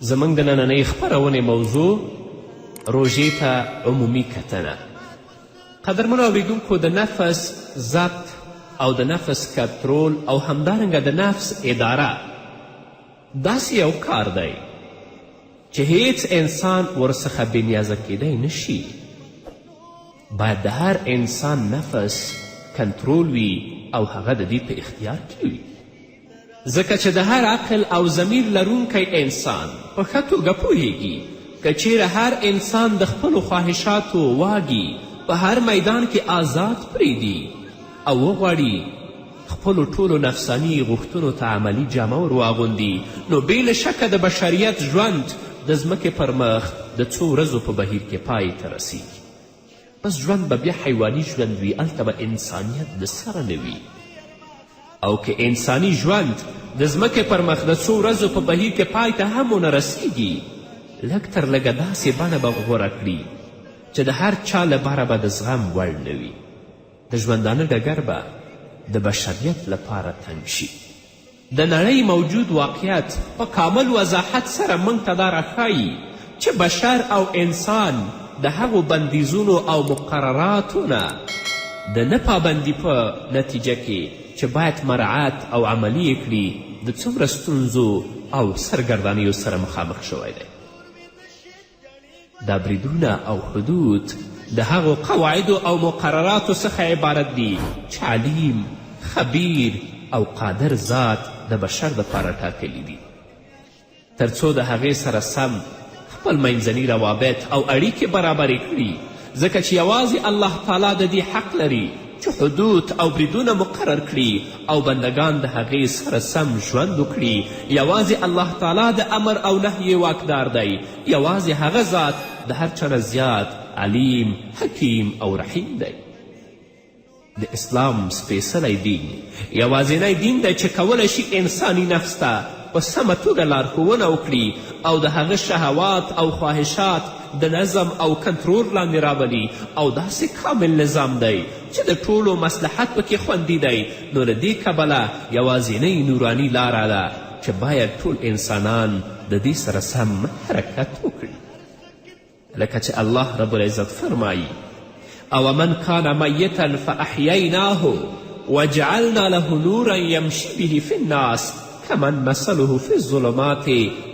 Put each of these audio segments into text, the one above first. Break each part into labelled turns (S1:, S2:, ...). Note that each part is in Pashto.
S1: زموږ د نننۍ خپرونې موضوع روژې ته عمومي کتنه. قدرمنو اوریدونکو، د نفس ضبط او د نفس کنترول او همدارنګه د نفس اداره داسې یو کار دی چې هیڅ انسان ورڅخه بېنیازه کیدی نشي. باید د هر انسان نفس کنترول وي او هغه د دې په اختیار کې وي، ځکه چې د هر عقل او ضمیر لرونکی انسان په ښه توګه پوهیږي که چیرې هر انسان د خپلو خواهشاتو واګي په هر میدان کې آزاد پریږدي او وغواړي خپلو ټولو نفساني غوښتنو ته عملي جامه ور واغوندي، نو بې له شکه د بشریت ژوند د ځمکې پر مخ د څو ورځو په بهیر کې پای ته رسیږي. بس ژوند به بیا حیواني ژوند وي، هلته به انسانیت د سره نه وي. او که انساني ژوند د ځمکې پر مخ د څو ورځو په بهیر کې پای ته هم ونه رسیږي، لږ تر لږه داسې بڼه به غوره کړي چې د هر چا لپاره به د زغم وړ نه وي. د ژوندانه ډګر به د بشریت لپاره تنګ شي. د نړۍ موجود واقعیت په کامل وضاحت سره موږ ته دا راښایي چې بشر او انسان د هغو بندیزونو او مقرراتو نه د نه پابندي په نتیجه کې چې باید مراعات او عملی یې کړي د څومره ستونزو او سرګردانیو سره مخامخ شوی دی. دا بریدونه او حدود د هغو قواعدو او مقرراتو څخه عبارت دي چې علیم، خبیر او قادر ذات د بشر دپاره ټاکلي دي، تر څو د هغې سره سم خپل منځني روابط او اړیکې برابرې کړي، ځکه چې یوازې الله تعالی د دې حق لري چې حدود او بریدونه مقرر کړي او بندگان د هغې سره سم ژوند وکړي. یوازې الله تعالی د امر او نهی واکدار دی. یوازې هغه ذات د هر چا نه زیات علیم، حکیم او رحیم دی. د اسلام سپیڅلی دین یوازینی دین دی چې کولی شي انساني نفس ته په سمه توګه لارښوونه وکړي او د هغه شهوات او خواهشات د نظم او کنترول لاندې راولي، او داسې کامل نظام دی چې د ټولو مصلحت پکې خوندي دی. نو له دې کبله یوازینۍ نوراني لاره ده چې باید ټول انسانان د دې سره سم حرکت وکړي. لکه چې الله رب العزت فرمایي: او من کان میتا فاحییناه وجعلنا له نورا یمشي به فی الناس کمن مثله فی الظلمات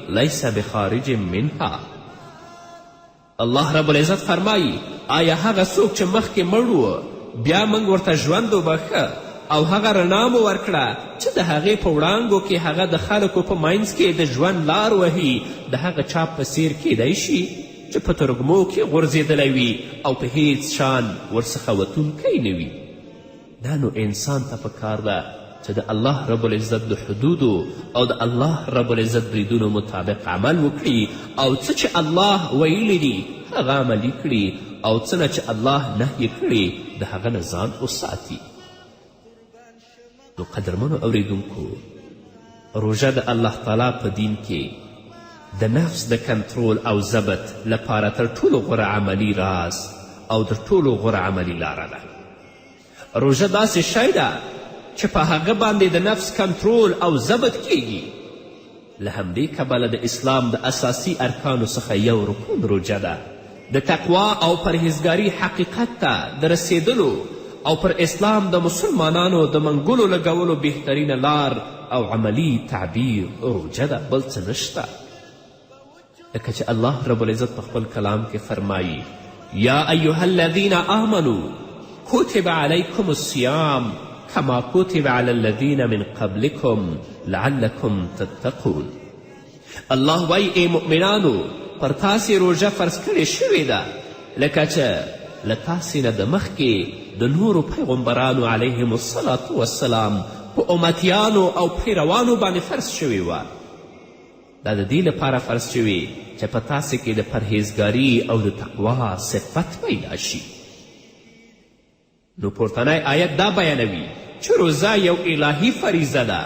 S1: لیس بخارج منها. الله رب العزت فرمایي: آیا هغه څوک چې مخکې مړ و بیا موږ ورته ژوند وبخښه او هغه رڼا مو ورکړه چې د هغې په وړانګو کې هغه د خلکو په منځ کې د ژوند لار وهي، د هغه چا په څیر کیدی شي چې په ترږمو کې غورځېدلی وي او په هیڅ شان ورڅخه وتونکی نه وي. دا نو انسان ته پکار ده چې د الله رب العزت د حدودو او د الله رب العزت بریدونو مطابق عمل وکړي او څه چې الله ویلی دي هغه عملي کړي او څه نه چې الله نهیې کړي د هغه نه ځان وساتي. نو قدرمنو اوریدونکو، روژه د الله تعالی په دین کې د نفس د کنترول او ضبط لپاره تر ټولو غوره عملی راز او د ټولو غوره عملی لاره ده. روژه داسې شی ده چې په هغه باندې د نفس کنترول او ضبط کیږي. له همدې کبله د اسلام د اساسي ارکانو څخه یو رکن روژه ده. د تقوا او پرهیزګاري حقیقت ته د رسیدلو او پر اسلام د مسلمانانو د منګولو لګولو بهترینه لار او عملی تعبیر روژه ده، بل څه نشته. لکه چې الله رب العزت په خپل کلام کې فرمایي: یا ایها الذین آمنوا کتب علیکم الصیام کما کتب علی الذین من قبلکم لعلکم تتقون. الله وایي: ای مؤمنانو، پر تاسې روژه فرض کړې شوې ده لکه چې له تاسې نه د مخکې د نورو پیغمبرانو علیهم الصلاة والسلام په امتیانو او پیروانو باندې فرض شوې وه. دا د دې لپاره فرض شوې چې په تاسې کې د پرهیزګاري او د تقوا صفت پیدا شي. نو پورتنی آیت دا بیانوي چې روزه یو الهي فریضه ده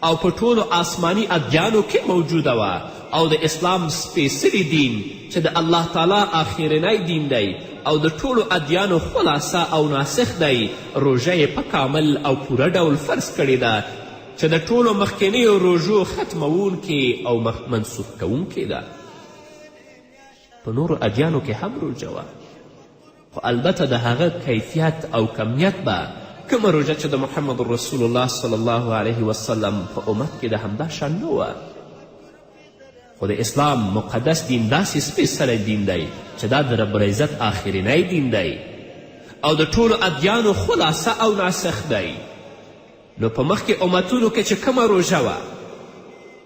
S1: او په ټولو آسماني ادیانو کې موجوده وه او د اسلام سپیڅلی دین چې د الله تعالی آخرنی دین دی او د ټولو ادیانو خلاصه او ناسخ دی، روژه یې په کامل او پوره ډول فرض کړې ده چې د ټولو مخکینیو روژو ختموونکې او منسوخ کوونکې ده. په نورو ادیانو کې هم روژه وه، خو البته د هغه کیفیت او کمیت به کومه روژه چې د محمد رسول الله صلی الله علیه وسلم په امت کې د همدا شان نه وه. خو د اسلام مقدس دین داسې سپېڅلی دین دی چې دا د رب العزت آخرینی دین دی او د ټولو ادیانو خلاصه او ناسخ دی. نو په مخکې امتونو کې چې کومه روژه وه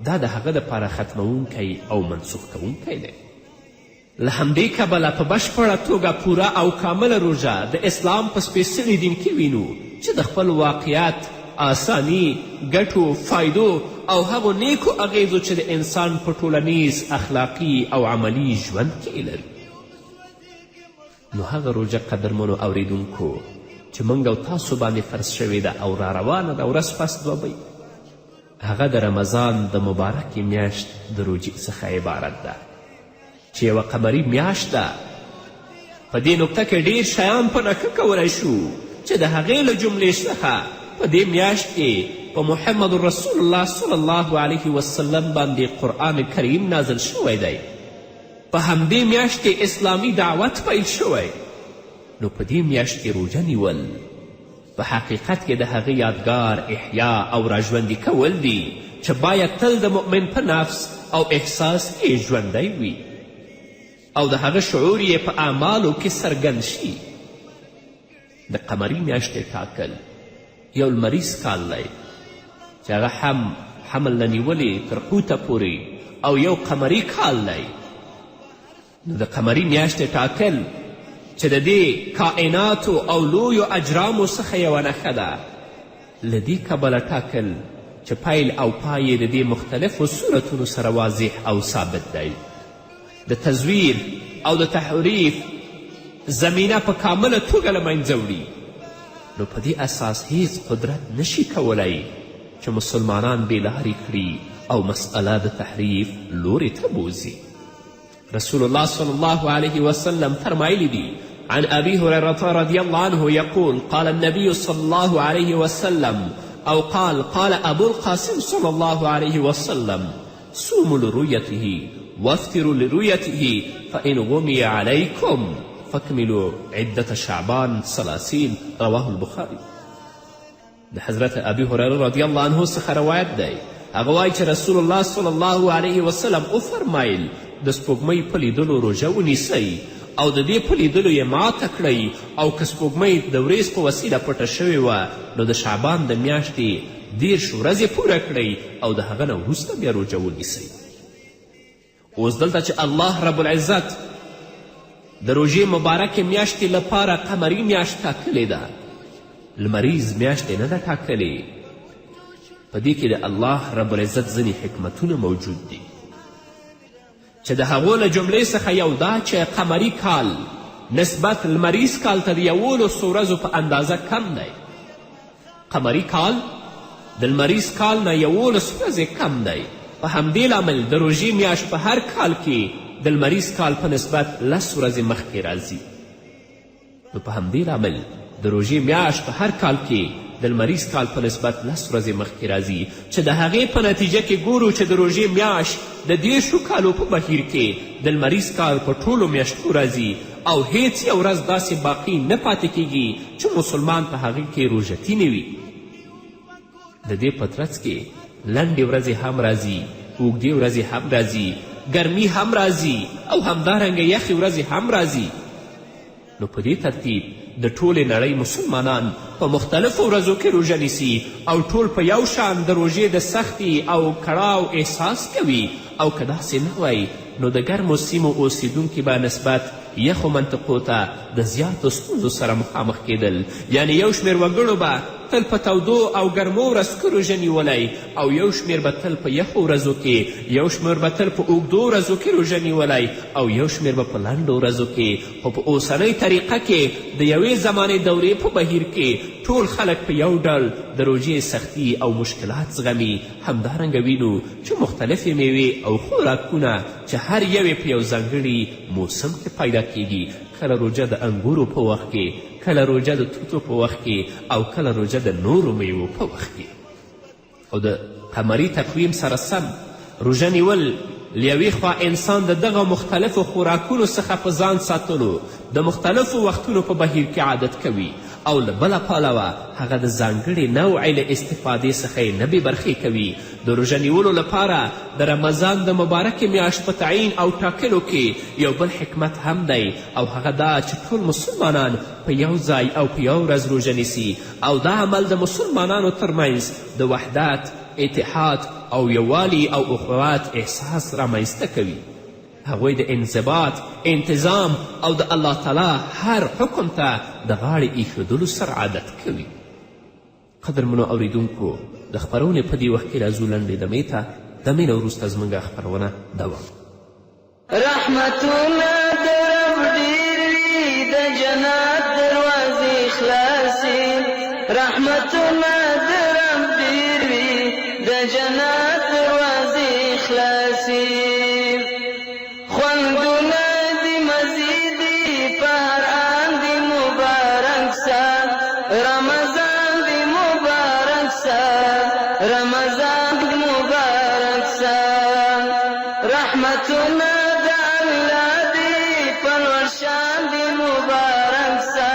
S1: دا د هغه دپاره ختموونکی او منسوخ کوونکی دی. له همدې کبله په بشپړه توګه پوره او کامله روژه د اسلام په سپېڅلي دین کې وینو چې د خپل واقعیت، آسانی، ګټو، فایدو او هغو نیکو اغیزو چې د انسان په ټولنیز، اخلاقي او عملی ژوند کې لري. نو هغه روژه قدرمنو اوریدونکو چې موږ او تاسو باندې فرض شوې ده او را روانه ده ورځ پس دوبۍ، هغه د رمضان د مبارکې میاشت د روژې څخه عبارت ده چې یوه قمري میاشت ده. په دې نکته کې ډیر شیان په نښه کولی شو چې د هغې له جملې څخه په دې میاشت کې په محمد رسول الله صلی الله علیه وسلم باندې قرآن کریم نازل شوی دی. په همدې میاشت کې اسلامي دعوت پیل شوی. نو په دې میاشت کې روژه نیول په حقیقت کې د هغې یادګار، احیا او راژوندي کول دي چې باید تل د مؤمن په نفس او احساس کې ژوندی وي او د هغه شعور یې په اعمالو کې څرګند شي. د قمري میاشتې ټاکل یو لمریز کال دی چې هغه هم حمل نه نیولې تر قوته پورې او یو قمري کال دی. نو د قمري میاشتې ټاکل چې د دې کائناتو او لویو اجرامو څخه یوه نښه ده، له دې کبله ټاکل چې پیل او پای یې د دې مختلفو صورتونو سره واضح او ثابت دی. د تزویر او د تحریف زمینه په کامله توګه له منځه وړي. نو په دې اساس هیڅ قدرت نشي کولی چې مسلمانان بېلارې کړي او مسئله د تحریف لورې ته بوځي. رسول الله صلی الله علیه وسلم فرمایلی دي عن ابي هريره رضي الله عنه يقول قال النبي صلى الله عليه وسلم او قال ابو القاسم صلى الله عليه وسلم صوموا لرؤيته وافطروا لرؤيته فإن غمي عليكم فاكملوا عدة شعبان 30 رواه البخاري. د حضرت ابي هريره رضی الله عنه څخه روایت دی. هغه وایي چې رسول الله صلی الله علیه وسلم وفرمایل د سپوږمۍ په لیدلو روژه ونیسئ او د دې په لیدلو یې ماته کړئ او که سپوږمۍ د ورځ په وسیله پټه شوې وه نو د شعبان د میاشتې 30 ورځې پوره کړئ او د هغه نه وروسته بیا روژه ونیسئ. اوس دلته چې الله رب العزت د روژې مبارکې میاشتې لپاره قمري میاشت ټاکلې ده، لمریز میاشتې نه ده ټاکلې. په دې کې د الله رب العزت ځینې حکمتونه موجود دي چې د هغو له جملې څخه یو دا چې قمري کال نسبت لمریز کال ته د 11 ورځو په اندازه کم دی. قمري کال د لمریز کال نه 11 ورځې کم دی. په همدې لامل د روژې میاشت په هر کال کې د لمریز کال په نسبت 10 ورځې مخکې راځي. نو په همدې لامل د روژې میاشت په هر کال کې د لمریز کال په نسبت 10 ورځې مخکې راځي چې د هغې په نتیجه کې ګورو چې د روژې میاشت د 10 کالو په بهیر کې د لمریز کال په ټولو میاشتو راځي او هیڅ یو ورځ داسې باقي نه پاتې کیږي چې مسلمان په هغې کې روژتي نه وي. د دې په ترڅ کې لنډې ورځې هم راځي، اوږدې ورځې هم راځي، ګرمي هم راځي او همدارنګه یخې ورځې هم راځي. نو په دې ترتیب د ټولې نړۍ مسلمانان په مختلفو ورځو کې روژه نیسي او ټول په یو شان د روژې د سختي او کړاو احساس کوي. او که داسې نه وای نو د ګرمو سیمو اوسیدونکي به نسبت یخو منطقو ته د زیاتو ستونزو سره مخامخ کېدل. یعنی یو شمېر وګړو به تل په تودو او ګرمو ورځو کې روژه نیولی او یو شمېر به تل په یخو ورځو کې، یو شمېر به تل په اوږدو ورځو کې روژه نیولی او یو شمېر به په لنډو ورځو کې. خو په اوسنۍ طریقه کې د یوې زمانې دورې په بهیر کې ټول خلک په یو ډول د روژې سختی او مشکلات زغمي. همدارنګه وینو چې مختلفې میوې او خوراکونه چې هر یوې په یو ځانګړي موسم کې پیدا کیږي. کله روژه د انګورو په وخت کې، کله روژه د توتو په وخت کې او کله روژه د نورو میوو په وخت کې. او د قمري تقویم سره سم روژه نیول له یوې خوا انسان د دغه مختلفو خوراکونو څخه په ځان ساتلو د مختلفو وختونو په بهیر کې عادت کوي او له بله پلوه هغه د ځانګړې نوعې له استفادې څخه یې نه بېبرخې کوي. د روژه نیولو لپاره د رمضان د مبارکې میاشت په تعیین او ټاکلو کې یو بل حکمت هم دی او هغه دا چې ټول مسلمانان په یو ځای او په یو ورځ روژه نیسي او دا عمل د مسلمانانو ترمنځ د وحدت، اتحاد او یووالي او اخوت احساس رامنځته کوي. هغوی د انضباط، انتظام او د الله تعالی هر حکم ته د غاړې ایښودلو سره عادت کوي. قدرمنو اوریدونکو، د خپرونې په دې وخت کې راځو لنډې دمې ته. دمې نه وروسته زموږ خپرونه دوام.
S2: رحمتونه د رب ډېر وي، د جنت دروازې خلاصې. رحمتونه د رب ډېر وي، د جنت دروازې خلاصې. خوندونه دي مزیدي په هر آن دي مبارک سه. رمضان دي مبارک سه، رمضان دي مبارک سه. رحمتونه د الله دي په لوړ شان دي مبارک سه.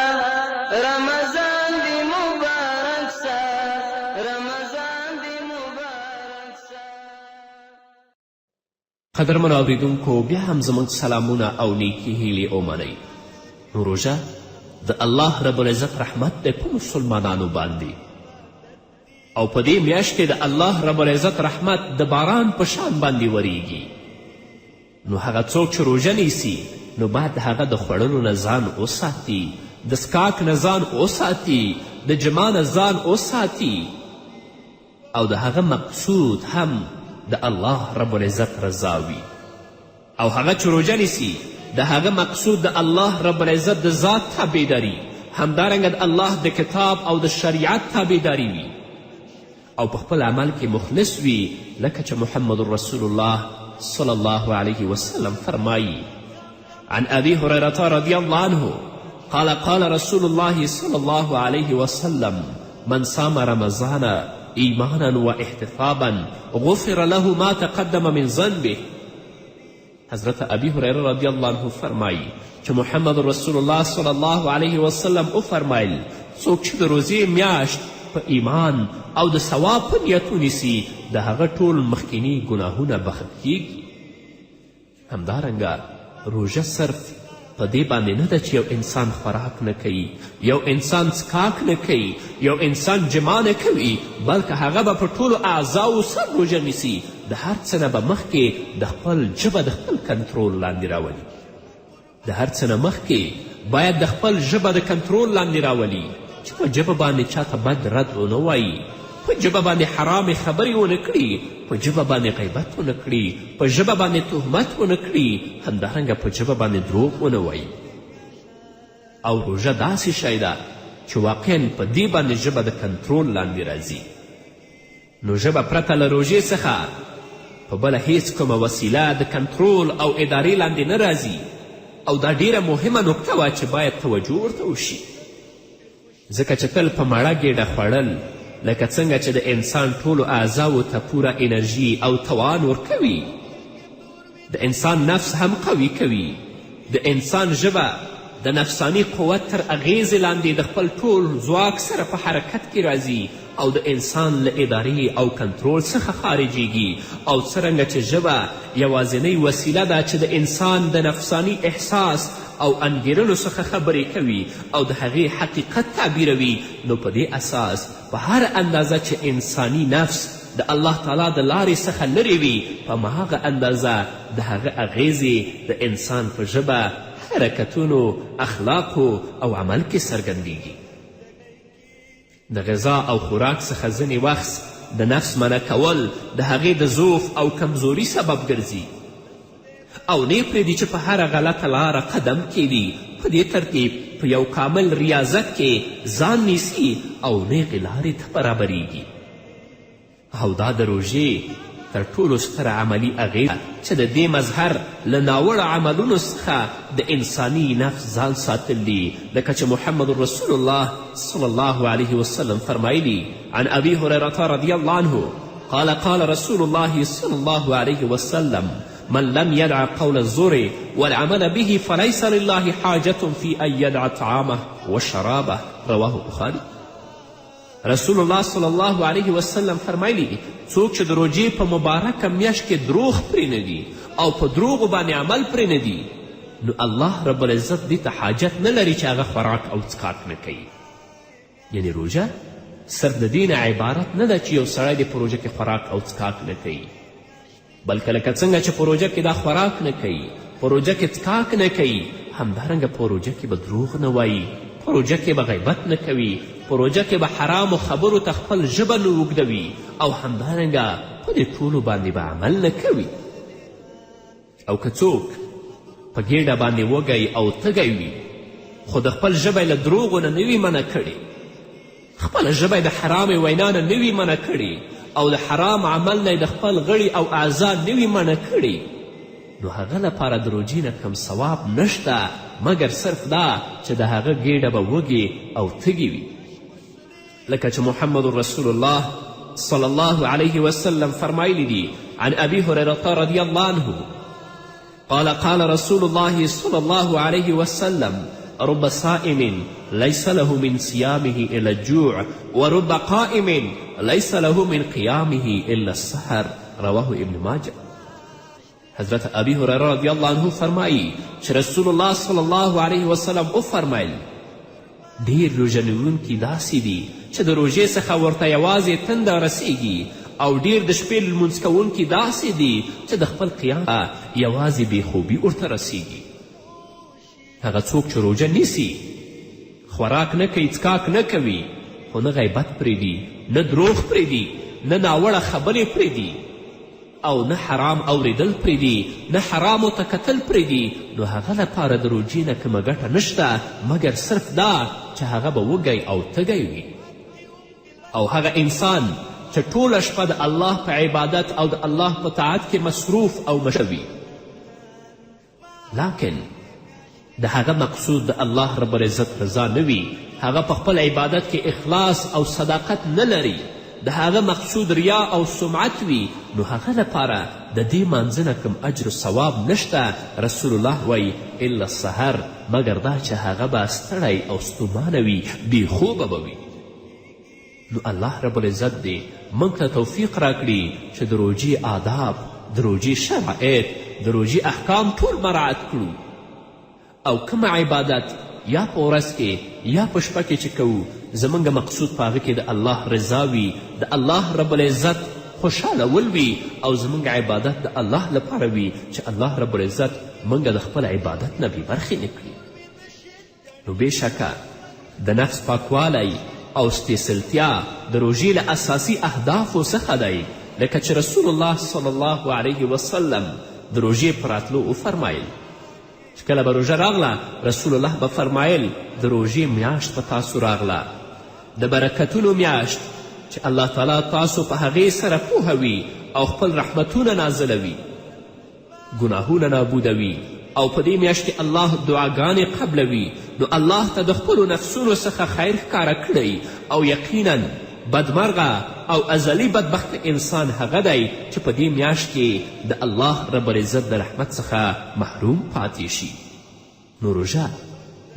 S2: رمضان دي مبارک سه، رمضان دي مبارک سه.
S1: قدرمنو اوریدونکو، بیا هم زموږ سلامونه او نیکې هیلې ومنئ. روژه د الله رب العزت رحمت دی په مسلمانانو باندې او په دې میاشت کې د الله رب العزت رحمت د باران په شان باندې وریږي. نو هغه څوک چې روژه نیسي نو باید د هغه د خوړلو نه ځان وساتي، د څښاک نه ځان وساتي، د جما نه ځان وساتي او د هغه مقصود هم د الله رب العزت رضا وي. او هغه چې روژه نیسي د هغه مقصود د الله رب العزت د ذات تابعداري، همدارنګه د الله د کتاب او د شریعت تابعداري وي او په خپل عمل کې مخلص وي، لکه چې محمد رسول الله صلی الله علیه وسلم فرمایي: عن ابي هريره رضی الله عنه قال قال رسول الله صلی الله علیه وسلم: من صام رمضان ایمانا و احتسابا غفر له ما تقدم من ذنبه. حضرت ابی هریره رضی الله عنه فرمایي چې محمد رسول الله صلی الله علیه وسلم وفرمیل: څوک چې د روزې میاشت په ایمان او د ثواب په نیت ونیسي د هغه ټول مخکیني ګناهونه بخښل کیږي. همدارنګه روژه صرف په دې باندې نه ده چې یو انسان خوراک نه کوي، یو انسان څښاک نه کوي، یو انسان جما نه کوي، بلکه هغه به په ټولو اعضاو سر روژه نیسي. د هر څه نه به مخکې د خپل ژبه د خپل کنترول لاندې راولي. د هر څه نه مخکې باید د خپل ژبه د کنترول لاندې راولي چې په ژبه باندې چاته بد رد ونه وایي، په ژبه باندې حرامې خبرې ونه کړي، په ژبه باندې غیبت ونه کړي، په ژبه باندې تهمت ونه کړي، همدارنګه په ژبه باندې دروغ ونه وایي. او روژه داسې شی ده چې واقعا په دې باندې ژبه د کنترول لاندې راځي. نو ژبه پرته له روژې څخه په بله هیڅ کومه وسیله د کنترول او ادارې لاندې نه راځي. او دا ډیره مهمه نکته وه چې باید توجه ورته وشي، ځکه چې تل په مړه ګېډه خوړل لکه څنګه چې د انسان ټولو اعضاو ته پوره انرژي او توان ورکوي، د انسان نفس هم قوي کوي. د انسان ژبه د نفسانی قوت تر اغیزې لاندې د خپل ټول ځواک سره په حرکت کې راځي او د انسان له ادارې او کنترول څخه خارجیږي. او څرنګه چې ژبه یوازینۍ وسیله ده چې د انسان د نفسانی احساس او انګیرلو څخه خبرې کوي او د هغې حقیقت تعبیروي، نو په دې اساس په هر اندازه چې انسانی نفس د الله تعالی د لارې څخه لرې وي، په هماغه اندازه د هغه اغیزې د انسان په ژبه، حرکتونو، اخلاقو او عمل کې څرګندیږي. د غذا او خوراک څخه ځینې وخت د نفس منع کول د هغې د ضعف او کمزوري سبب ګرځي او نه پرېږدي چې په هره غلطه لاره قدم کیږي. په دې ترتیب په یو کامل ریاضت کې ځان نیسي او نیغې لارې ته برابریږي. او دا د روژې تر ټولو ستره عملي اغېزه چې د دې مظهر له ناوړه عملونو څخه د انساني نفس ځان ساتل دي، لکه چې محمد رسول الله صلی الله علیه وسلم فرمایلی: عن ابي هريره رضی الله عنه قال قال رسول الله صلى الله عليه وسلم من لم يدع قول الزور والعمل به فليس لله حاجة في أن يدع طعامه وشرابه. رواه بخاري. رسول الله صلی الله علیه وسلم فرمایلی څوک چې د روژې په مبارکه میاشت کې دروغ پرېنږدي او په دروغو باندې عمل پرېنږدي نو الله رب العزت دې ته حاجت نه لري چې هغه خوراک او څښاک نه کوي. یعنی روژه صرف د دې نه عبارت نه ده چې یو سړی د په روژه کې خوراک او څښاک نه کوي، بلکې لکه څنګه چې په روژه کې دا خوراک نه کوي، په روژه کې څښاک نه کوي، همدارنګه په روژه کې به دروغ نه وایي، په روژه کې به غیبت نه کوي، په روژه کې به حرامو خبرو ته خپل ژبه نه اوږدوي او همدارنګه په دې ټولو باندې به عمل نه کوي. او که څوک په ګیډه باندې وږی او تږی وي خو د خپل ژبه له دروغو نه نه وي منع کړې، خپله ژبه د حرامې وینا نه نه وي منع کړې او د حرام عمل نه د خپل غړي او اعضا نه وي منع کړي، نو هغه لپاره د روژې نه کم ثواب نشته مګر صرف دا چې د هغه ګیډه به وږې او تږي وي. لکه چې محمد رسول الله صلی الله علیه وسلم فرمایلی دي عن ابي هريره رضی الله عنه قال قال رسول الله صلى الله عليه وسلم رب صائم ليس له من صيامه إلا الجوع ورب قائم ليس له من قيامه إلا السحر. رواه ابن ماجه. حضرت ابي هريره رضی الله عنه فرمایی چې رسول الله صلی الله علیه وسلم وفرمیل ډیر روژه نیونکي داسې دي چې د روژې څخه ورته یوازې تنده رسیږي او ډیر د شپې لمونځ کوونکي داسې دي چې د خپل قیام یوازې بېخوبي ورته رسیږي. هغه څوک چې روژه نیسي خوراک نه کوي څښاک نه کوي خو نه غیبت پرېږدي، نه دروغ پرېږدي، نه ناوړه خبرې پرېږدي او نه حرام اوریدل پرېږدي، نه حرامو ته کتل پرېږدي، نو هغه لپاره د روژې نه کومه ګټه نشته مګر صرف دا چې هغه به وږی او تږی وي. او هغه انسان چې ټوله شپه د الله په عبادت او د الله په طاعت کې مصروف او مشوي لیکن د هغه مقصود د الله رب العزت رضا نه وي، هغه په خپل عبادت کې اخلاص او صداقت نه لري، د هغه مقصود ریا او سمعت وي، نو هغه لپاره د دې مانځه نه کوم اجر و ثواب نشته. رسول الله وایي الا السحر مګر دا چې هغه به ستړی او ستومانه وي، بېخوبه به وي. نو الله رب العزت دې موږ ته توفیق راکړي چې د روژې آداب، د روژې شرایط، د روژې احکام ټول مراعت کړو او کوم عبادت یا په ورځ کې یا په شپه کې چې کوو زموږ مقصود په هغه کې د الله رضا وي، د الله رب العزت خوشحالول وي او زموږ عبادت د الله لپاره وي چې الله رب العزت موږ د خپل عبادت نه بېبرخې نه کړي. نو بېشکه د نفس پاکوالی او سپېڅلتیا د روژې له اساسي اهدافو څخه دی، لکه چې رسول الله صلی الله علیه وسلم د روژې په راتلو وفرمایل چې کله به روژه راغله رسول الله به فرمایل د روژې میاشت په تاسو راغله، د برکتونو میاشت چې الله تعالی تاسو په هغې سره پوهوي او خپل رحمتونه نازلوي، ګناهونه نابودوي او په دې میاشت کې الله دعاګانې قبلوي، نو الله ته د خپلو نفسونو څخه خیر ښکاره کړی او یقینا بدمرغه او ازلی بدبخت انسان هغه دی چې په دې میاشت کې د الله رب العزت د رحمت څخه محروم پاتې شي. نو روژه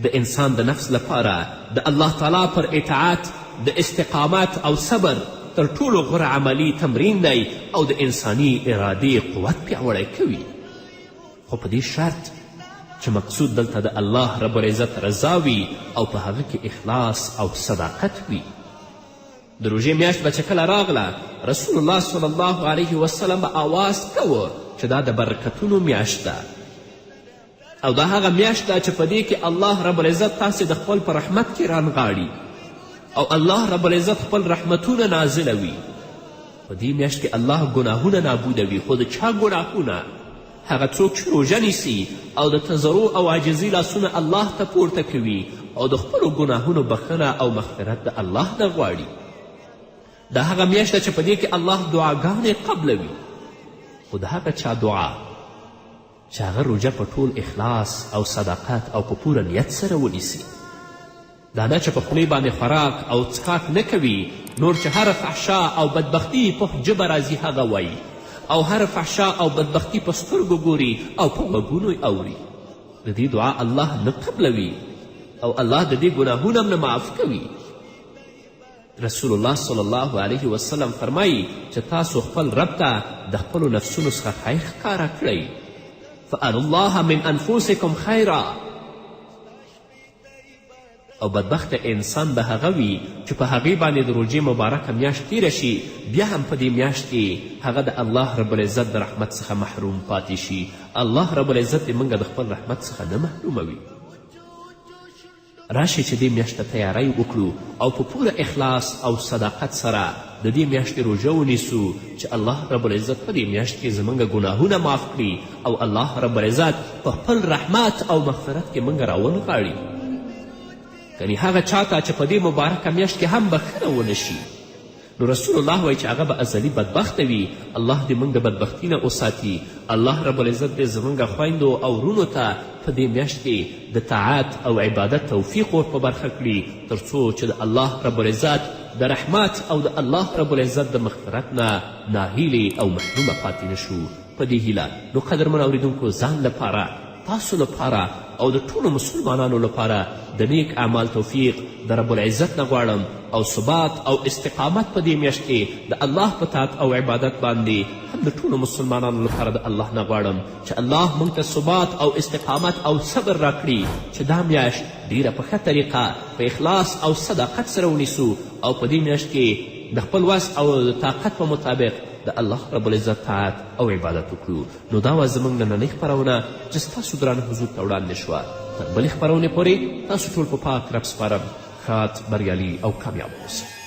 S1: د انسان د نفس لپاره د الله تعالی پر اطاعت د استقامت او صبر تر ټولو غوره عملی تمرین دی او د انساني ارادې قوت پیاوړی کوي، خو په دې شرط چې مقصود دلته د الله رب العزت رضا وي او په هغه کې اخلاص او صداقت وي. د روژې میاشت به چې کله راغله رسول الله صلی الله علیه وسلم به آواز کوه چې دا د برکتونو میاشت ده او دا هغه میاشت ده چې په دې کې الله رب العزت تاسې د خپل په رحمت کې رانغاړي او الله رب العزت خپل رحمتونه نازلوي. په دې میاشت کې الله ګناهونه نابودوي، خو د چا ګناهونه؟ هغه څوک چې روژه نیسي او د تضرع او عاجزي لاسونه الله ته پورته کوي او د خپلو ګناهونو بخښنه او مغفرت د الله نه غواړي. دا هغه میاشت ده چې په دې کې الله دعاګانې قبلوي، خو د هغه چا دعا چې هغه روژه په ټول اخلاص او صداقت او په پوره نیت سره ونیسي. دا نه چې په خولې باندې خوراک او څښاک نه کوي، نور چې هر فحشا او بدبختي په ژبه راځي هغه وایي، او هر فحشا او بدبختي په سترګو ګوري او په غوږونو یې اوري. د دې دعا الله نه قبلوي او الله د دې ګناهونه هم نه معاف کوي. رسول الله صلی الله علیه وسلم فرمایي چې تاسو خپل رب ته د خپلو نفسونو څخه خیر ښکاره کړئ. فأروا الله من انفسکم خیرا. او بدبخت انسان به هغه وي چې په هغې باندې د روژې مبارکه میاشت تیره شي، بیا هم په دې میاشت کې هغه د الله رب العزت د رحمت څخه محروم پاتې شي. الله رب العزت دې موږ د خپل رحمت څخه نه محروموي. راشئ چې دې میاشت ته تیاری وکړو او په پوره اخلاص او صداقت سره د دې میاشتې روژه ونیسو چې الله رب العزت په دې میاشت کې زموږ ګناهونه معاف کړي او الله رب العزت په خپل رحمت او مغفرت کې موږ راونغاړي. کنی هغه چاته چې په دې مبارکه میاشت کې هم بخښنه ونه شي، نو رسول الله وایي چې هغه به ازلي بدبخته وي. الله دې موږ د بدبختي نه وساتي. الله رب العزت دې زموږ خویندو او ورونو ته په دې میاشت کې د طاعت او عبادت توفیق ور په برخه کړي، تر څو چې د الله رب العزت د رحمت او د الله رب العزت د مغفرت نه ناهیلې او محرومه پاتې نشو. په دې هیله نو قدرمن اورېدونکو، ځان لپاره، تاسو لپاره او د ټولو مسلمانانو لپاره د نیک اعمال توفیق د رب العزت نه غواړم او ثبات او استقامت په دې میاشت کې د الله په طاعت او عبادت باندې هم د ټولو مسلمانانو لپاره د الله نه غواړم چې الله موږ ته ثبات او استقامت او صبر راکړي چې دا میاشت ډیره په ښه طریقه په اخلاص او صداقت سره ونیسو او په دې میاشت کې د خپل وس او د طاقت په مطابق د الله رب العزت طاعت او عبادت وکړو. نو دا وه زموږ نننۍ خپرونه چې ستاسو درانه حضور ته وړاندې شوه. تر بلې خپرونې پورې تاسو ټول په پاک رب سپارم. ښاد، بریالي او کامیاب اوسئ.